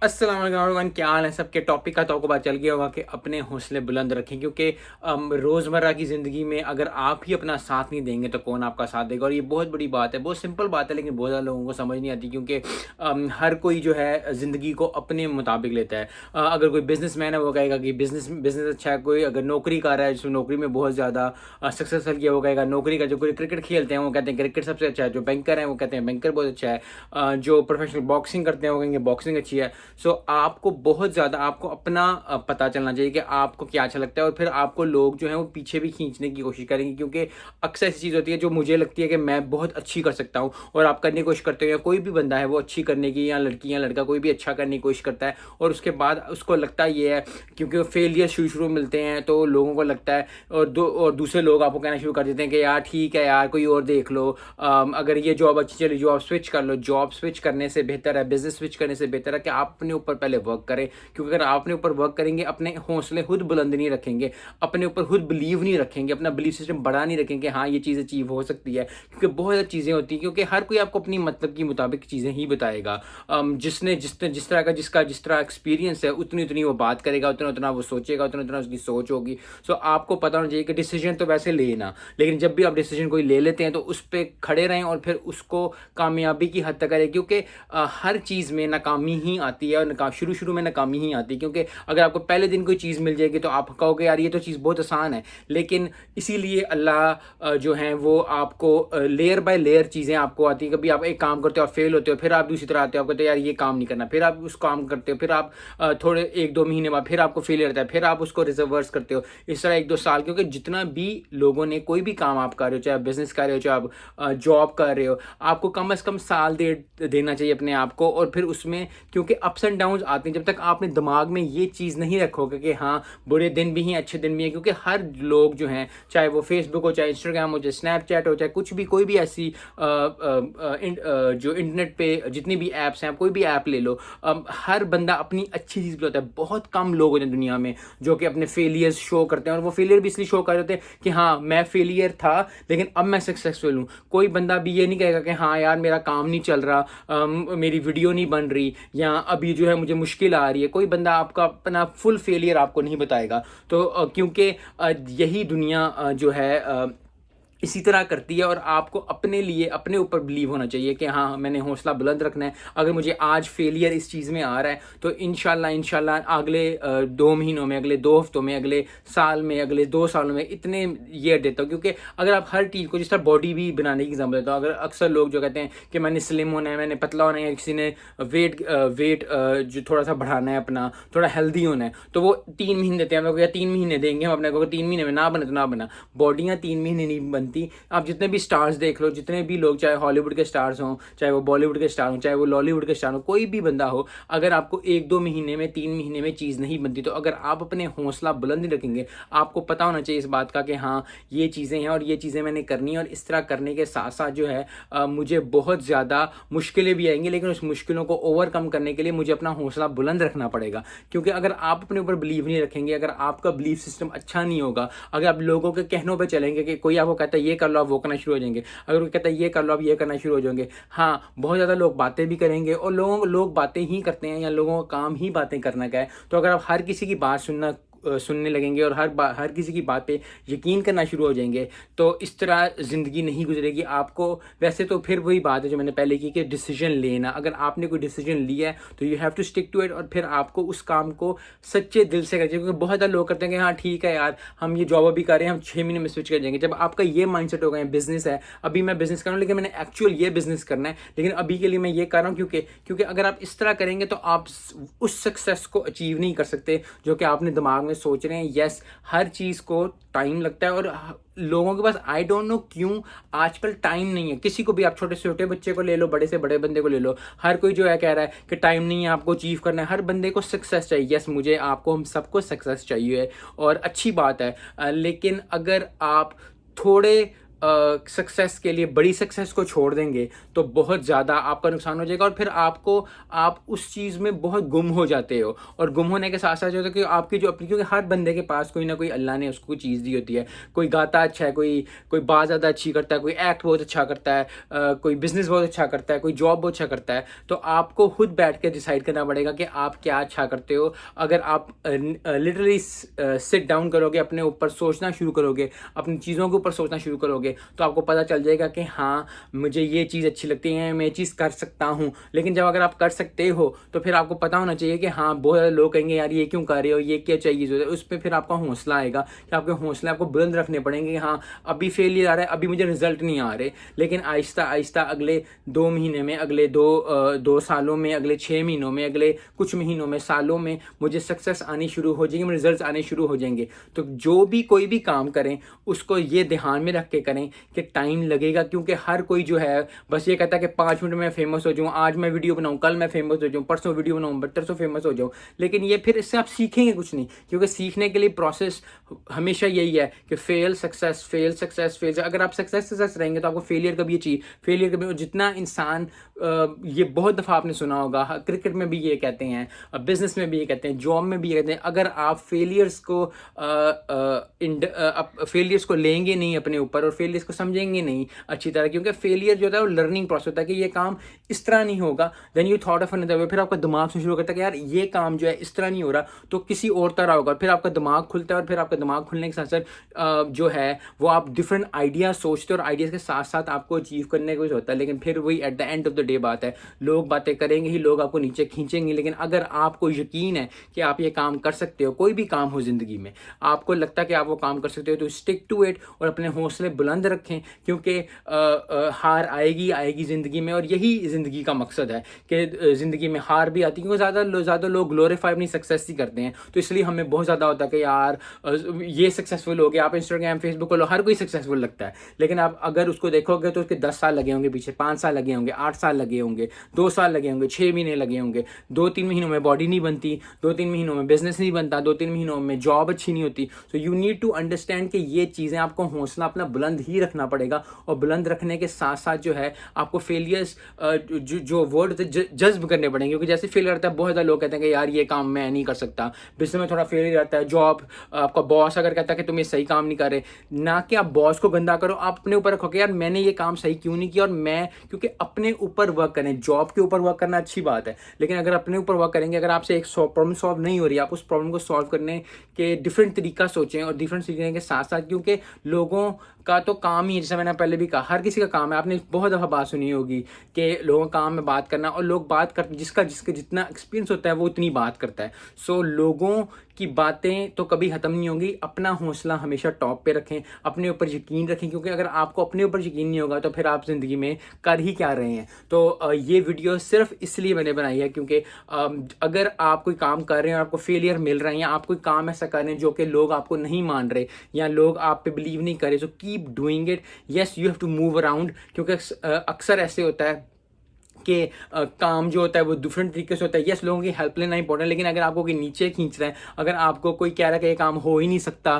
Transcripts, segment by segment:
अस्सलाम वालेकुम एवरीवन, क्या हाल है सबके। टॉपिक का तो आपको पता चल गया होगा कि अपने हौसले बुलंद रखें, क्योंकि रोज़मर्रा की ज़िंदगी में अगर आप ही अपना साथ नहीं देंगे तो कौन आपका साथ देगा। और ये बहुत बड़ी बात है, बहुत सिंपल बात है, लेकिन बहुत ज़्यादा लोगों को समझ नहीं आती, क्योंकि हर कोई जो है ज़िंदगी को अपने मुताबिक लेता है। अगर कोई बिजनेसमैन है वो कहेगा कि बिजनेस बिजनेस अच्छा है, कोई अगर नौकरी कर रहा है जिसमें नौकरी में बहुत ज़्यादा सक्सेसफुल किया वो कहेगा नौकरी का। जो कोई क्रिकेट खेलते हैं वो कहते हैं क्रिकेट सबसे अच्छा है। जो बैंकर हैं वो कहते हैं बैंकर बहुत अच्छा है। जो प्रोफेशनल बॉक्सिंग करते हैं वो कहेंगे बॉक्सिंग अच्छी है। सो आपको बहुत ज़्यादा आपको अपना पता चलना चाहिए कि आपको क्या अच्छा लगता है, और फिर आपको लोग जो हैं वो पीछे भी खींचने की कोशिश करेंगे, क्योंकि अक्सर ऐसी चीज़ होती है जो मुझे लगती है कि मैं बहुत अच्छी कर सकता हूँ और आप करने की कोशिश करते हो, या कोई भी बंदा है वो अच्छी करने की, या लड़की या लड़का कोई भी अच्छा करने की कोशिश करता है, और उसके बाद उसको लगता ये है, क्योंकि फेलियर शुरू में मिलते हैं तो लोगों को लगता है, और दूसरे लोग आपको कहना शुरू कर देते हैं कि यार ठीक है यार कोई और देख लो, अगर ये जॉब अच्छी चली जॉब स्विच कर लो। जॉब स्विच करने से बेहतर है, बिजनेस स्विच करने से बेहतर है कि आप अपने ऊपर पहले वर्क करें, क्योंकि अगर आप अपने ऊपर वर्क करेंगे, अपने हौसले खुद बुलंद नहीं रखेंगे, अपने ऊपर खुद बिलीव नहीं रखेंगे, अपना बिलीव सिस्टम बड़ा नहीं रखेंगे, हाँ ये चीज़ अचीव हो सकती है, क्योंकि बहुत सारी चीज़ें होती हैं, क्योंकि हर कोई आपको अपनी मतलब के मुताबिक चीज़ें ही बताएगा। जिसने जिस तरह का जिस तरह एक्सपीरियंस है उतनी उतनी वो बात करेगा, उतना उतना वो सोचेगा, उतना उतना उसकी सोच होगी। सो आपको पता होना चाहिए कि डिसीजन तो वैसे लेना, लेकिन जब भी आप डिसीजन कोई ले लेते हैं तो उस पर खड़े रहें और फिर उसको कामयाबी की हद तक करें, क्योंकि हर चीज़ में नाकामी ही आती है, और शुरू शुरू में नाकामी ही आती है। क्योंकि अगर आपको पहले दिन कोई चीज़ मिल जाएगी तो आप कहोगे यार ये तो चीज़ बहुत आसान है, लेकिन इसीलिए अल्लाह जो है वो आपको लेयर बाय लेयर चीज़ें आपको आती है। कभी आप एक काम करते हो आप फेल होते हो, फिर आप दूसरी तरह आते हो, आप कहते हो यार ये काम नहीं करना, फिर आप उस काम करते हो, फिर आप थोड़े 1-2 महीने बाद फिर आपको फेलियर आता है, फिर आप उसको रिवर्स करते हो, इस तरह 1-2 साल। क्योंकि जितना भी लोगों ने कोई भी काम आप कर रहे हो, चाहे आप बिजनेस कर रहे हो, चाहे आप जॉब कर रहे हो, आपको कम से कम साल देना चाहिए अपने आप को। और फिर उसमें क्योंकि अप्स एंड डाउन्स आते हैं, जब तक आपने दिमाग में ये चीज़ नहीं रखोगे कि हाँ बुरे दिन भी हैं अच्छे दिन भी हैं, क्योंकि हर लोग जो हैं, चाहे वो फेसबुक हो, चाहे इंस्टाग्राम हो, चाहे स्नैपचैट हो, चाहे कुछ भी कोई भी ऐसी जो इंटरनेट पे जितनी भी ऐप्स हैं, आप कोई भी ऐप ले लो, हर बंदा अपनी अच्छी चीज़ भी होता है। बहुत कम लोग होते हैं दुनिया में जो कि अपने फेलियर्स शो करते हैं, और वो फेलियर भी इसलिए शो कर देते हैं कि हाँ मैं फेलियर था लेकिन अब मैं सक्सेसफुल हूँ। कोई बंदा भी ये नहीं कहेगा कि हाँ यार मेरा काम नहीं चल रहा, मेरी वीडियो नहीं बन रही, या अभी जो है मुझे मुश्किल आ रही है। कोई बंदा आपका अपना फुल फेलियर आपको नहीं बताएगा। तो क्योंकि यही दुनिया जो है इसी तरह करती है, और आपको अपने लिए अपने ऊपर बिलीव होना चाहिए कि हाँ मैंने हौसला बुलंद रखना है। अगर मुझे आज फेलियर इस चीज़ में आ रहा है तो इंशाल्लाह अगले 2 महीनों में, अगले 2 हफ्तों में, अगले साल में, अगले 2 सालों में इतने ईयर देता हूँ। क्योंकि अगर आप हर चीज़ को, जिस तरह बॉडी भी बनाने की एग्जाम्पल देता हूँ, अगर अक्सर लोग जो कहते हैं कि मैंने स्लिम होना है, मैंने पतला होना है, किसी ने वेट जो थोड़ा सा बढ़ाना है, अपना थोड़ा हेल्दी होना है, तो वो 3 महीने देते हैं हम लोग, या 3 महीने देंगे हम अपने को, 3 महीने में ना बने तो ना बना। बॉडियाँ 3 महीने नहीं बनती। आप जितने भी स्टार्स देख लो, जितने भी लोग, चाहे हॉलीवुड के स्टार्स हों, चाहे वो बॉलीवुड के स्टार हों, चाहे वो लॉलीवुड के स्टार हों, कोई भी बंदा हो, अगर आपको 1-2 महीने में, 3 महीने में चीज़ नहीं बनती, तो अगर आप अपने हौसला बुलंद नहीं रखेंगे, आपको पता होना चाहिए इस बात का कि हाँ ये चीज़ें हैं और ये चीज़ें मैंने करनी है, और इस तरह करने के साथ साथ जो है मुझे बहुत ज़्यादा मुश्किलें भी आएंगी, लेकिन उस मुश्किलों को ओवरकम करने के लिए मुझे अपना हौसला बुलंद रखना पड़ेगा। क्योंकि अगर आप अपने ऊपर बिलीव नहीं रखेंगे, अगर आपका बिलीव सिस्टम अच्छा नहीं होगा, अगर आप लोगों के कहनों पर चलेंगे कि कोई आपको कहता है ये कर लो आप वो करना शुरू हो जाएंगे, अगर कोई कहता है ये कर लो आप ये करना शुरू हो जाएंगे। हाँ बहुत ज़्यादा लोग बातें भी करेंगे, और लोग बातें ही करते हैं, या लोगों का काम ही बातें करना का है। तो अगर आप हर किसी की बात सुनने लगेंगे और हर किसी की बात पे यकीन करना शुरू हो जाएंगे, तो इस तरह ज़िंदगी नहीं गुजरेगी आपको। वैसे तो फिर वही बात है जो मैंने पहले की कि डिसीजन लेना, अगर आपने कोई डिसीजन लिया है तो you have to stick to it, और फिर आपको उस काम को सच्चे दिल से करना चाहिए। क्योंकि बहुत ज़्यादा लोग करते हैं कि हाँ ठीक है यार हम ये जॉब अभी कर रहे हैं, हम 6 महीने में स्विच कर जाएंगे। जब आपका ये माइंडसेट होगा बिजनेस है, अभी मैं बिजनेस कर रहा हूँ लेकिन मैंने एक्चुअल ये बिजनेस करना है, लेकिन अभी के लिए मैं ये कर रहा हूँ, क्योंकि अगर आप इस तरह करेंगे तो आप उस सक्सेस को अचीव नहीं कर सकते जो कि आपने दिमाग में सोच रहे हैं। हर चीज़ को टाइम लगता है, और लोगों के पास आई डोंट नो क्यों आजकल टाइम नहीं है। किसी को भी, आप छोटे से छोटे बच्चे को ले लो, बड़े से बड़े बंदे को ले लो, हर कोई जो है कह रहा है कि टाइम नहीं है, आपको अचीव करना है। हर बंदे को सक्सेस चाहिए। यस मुझे, आपको, हम सबको सक्सेस चाहिए और अच्छी बात है, लेकिन अगर आप थोड़े सक्सेस के लिए बड़ी सक्सेस को छोड़ देंगे तो बहुत ज़्यादा आपका नुकसान हो जाएगा, और फिर आप उस चीज़ में बहुत गुम हो जाते हो। और गुम होने के साथ साथ जो होता है कि आपकी जो अपनी, क्योंकि हर बंदे के पास कोई ना कोई अल्लाह ने उसको चीज़ दी होती है। कोई गाता अच्छा है, कोई कोई बात ज़्यादा अच्छी करता है, कोई एक्ट बहुत अच्छा करता है, कोई बिजनेस बहुत अच्छा करता है, कोई जॉब बहुत अच्छा करता है। तो आपको खुद बैठ के डिसाइड करना पड़ेगा कि आप क्या अच्छा करते हो। अगर आप लिटरली सिट डाउन करोगे, अपने ऊपर सोचना शुरू करोगे, अपनी चीज़ों के ऊपर सोचना शुरू करोगे, तो आपको पता चल जाएगा कि हाँ, मुझे ये चीज़ अच्छी लगती है, मैं ये चीज़ कर सकता हूँ। लेकिन जब अगर आप कर सकते हो तो फिर आपको पता होना चाहिए कि हाँ, बहुत ज़्यादा लोग कहेंगे यार ये क्यों कर रहे हो, ये क्या चाहिए, उस पर फिर आपका हौसला आएगा कि आपके हौसले आपको बुलंद रखने पड़ेंगे कि हाँ, अभी फेलियर आ रहा है, अभी मुझे रिजल्ट नहीं आ रहे, लेकिन आहिस्ता आहिस्ता अगले 2 महीने में, अगले 2 सालों में, अगले 6 महीनों में, अगले कुछ महीनों में, सालों में मुझे सक्सेस आनी शुरू हो जाएगी, रिजल्ट आने शुरू हो जाएंगे। तो जो भी कोई भी काम करें उसको ये ध्यान में रख के करें कि टाइम लगेगा, क्योंकि हर कोई जो है बस ये कहता है कि 5 मिनट में फेमस हो जाऊँ, आज मैं वीडियो बनाऊँ, कल मैं फेमस हो जाऊँ, परसों वीडियो बनाऊँ, परसों फेमस हो जाऊँ। लेकिन ये फिर इससे आप सीखेंगे कुछ नहीं, क्योंकि सीखने के लिए प्रोसेस हमेशा यही है कि fail success, fail success, fail. अगर आप सक्सेस रहेंगे तो आपको फेलियर कभी चाहिए, फेलियर कभी। जितना इंसान ये बहुत दफ़ा आपने सुना होगा, क्रिकेट में भी ये कहते हैं, बिजनेस में भी ये कहते हैं, जॉब में भी ये कहते हैं, अगर आप फेलियर्स को लेंगे नहीं अपने ऊपर और फेलियर्स को समझेंगे नहीं अच्छी तरह, क्योंकि फेलियर जो होता है वो लर्निंग प्रोसेस होता है कि ये काम इस तरह नहीं होगा, then you thought of another way. फिर आपका दिमाग से शुरू करता है कि यार ये काम जो है इस तरह नहीं हो रहा, तो किसी और तरह होगा। फिर आपका दिमाग खुलता है, और फिर आपका दिमाग खुलने के साथ साथ जो है वो आप डिफरेंट आइडियाज सोचते हो, और आइडियाज़ के साथ साथ आपको अचीव करने को होता है। लेकिन फिर वही at the end of the day बात है, लोग बातें करेंगे ही, लोग आपको नीचे खींचेंगे। लेकिन अगर आपको यकीन है कि आप ये काम कर सकते हो, कोई भी काम हो ज़िंदगी में, आपको लगता है कि आप वो काम कर सकते हो, तो स्टिक टू इट और अपने हौसले बुलंद रखें, क्योंकि हार आएगी आएगी ज़िंदगी में, और यही ज़िंदगी का मकसद है कि ज़िंदगी में हार भी आती है, क्योंकि ज़्यादा लोग ग्लोरीफाई अपनी सक्सेस ही करते हैं। तो इसलिए हमें बहुत ज़्यादा होता है कि यार ये सक्सेसफुल हो गया, आप इंस्टाग्राम फेसबुक खोलो, हर कोई सक्सेसफुल लगता है। लेकिन आप अगर उसको देखोगे तो उसके 10 साल लगे होंगे पीछे, 5 साल लगे होंगे, 8 साल लगे होंगे, 2 साल लगे होंगे, 6 महीने लगे होंगे, 2-3 महीनों में बॉडी नहीं बनती, 2-3 महीनों में बिजनेस नहीं बनता, 2-3 महीनों में जॉब अच्छी नहीं होती। So you need to understand कि ये चीज़ें, आपको हौसला अपना बुलंद ही रखना पड़ेगा, और बुलंद रखने के साथ साथ जो है आपको फेलियर्स जो वर्ड होते हैं जज्ब करने पड़ेंगे। क्योंकि जैसे फेलियर आता है, बहुत ज़्यादा लोग कहते हैं कि यार ये काम मैं नहीं कर सकता, बिजनेस में थोड़ा फेलियर आता है, जॉब, आपका बॉस अगर कहता है कि तुम ये सही काम नहीं कर रहे, ना कि आप बॉस को गंदा करो, आप अपने ऊपर रखो कि यार मैंने ये काम सही क्यों नहीं किया, और मैं, क्योंकि अपने ऊपर वर्क करें। जॉब के ऊपर वर्क करना अच्छी बात है, लेकिन अगर अपने ऊपर वर्क करेंगे, अगर आपसे एक प्रॉब्लम सॉल्व नहीं हो रही, आप उस प्रॉब्लम को सॉल्व करने के डिफरेंट तरीका सोचें, और डिफरेंट सीखने के साथ साथ, क्योंकि लोगों का तो काम ही है, जैसे मैंने पहले भी कहा, हर किसी का काम है। आपने बहुत दफ़ा बात सुनी होगी कि लोगों का काम है बात करना, और लोग बात कर, जिसका जितना एक्सपीरियंस होता है वो उतनी बात करता है। सो लोगों की बातें तो कभी ख़त्म नहीं होंगी। अपना हौसला हमेशा टॉप पे रखें, अपने ऊपर यकीन रखें, क्योंकि अगर आपको अपने ऊपर यकीन नहीं होगा तो फिर आप ज़िंदगी में कर ही क्या रहे हैं। तो ये वीडियो सिर्फ इसलिए मैंने बनाई है क्योंकि अगर आप कोई काम कर रहे हैं और आपको फेलियर मिल रहा है, या आप कोई काम ऐसा कर रहे हैं जो कि लोग आपको नहीं मान रहे, या लोग आप पे बिलीव नहीं कर रहे, so keep doing it. Yes, you have to move around, क्योंकि अक्सर ऐसे होता है कि काम जो होता है वो डिफरेंट तरीके से होता है। यस, लोगों की हेल्प लेना इंपॉर्टेंट, लेकिन अगर आपको कोई नीचे खींच रहा है, अगर आपको कोई कह रहा है कि ये काम हो ही नहीं सकता,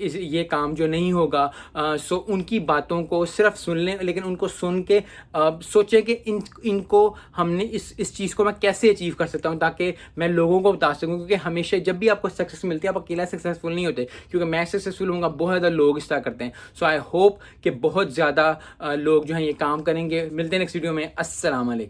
ये काम जो नहीं होगा, सो उनकी बातों को सिर्फ सुन लें, लेकिन उनको सुन के सोचें कि इनको हमने इस चीज़ को मैं कैसे अचीव कर सकता हूँ, ताकि मैं लोगों को बता सकूँ। क्योंकि हमेशा जब भी आपको सक्सेस मिलती है, आप अकेला सक्सेसफुल नहीं होते, क्योंकि मैं सक्सेसफुल हूँगा, बहुत ज़्यादा लोग इस तरह करते हैं। सो आई होप कि बहुत ज़्यादा लोग जो हैं ये काम करेंगे। मिलते हैं नेक्स्ट वीडियो में। अस्सलाम वालेकुम।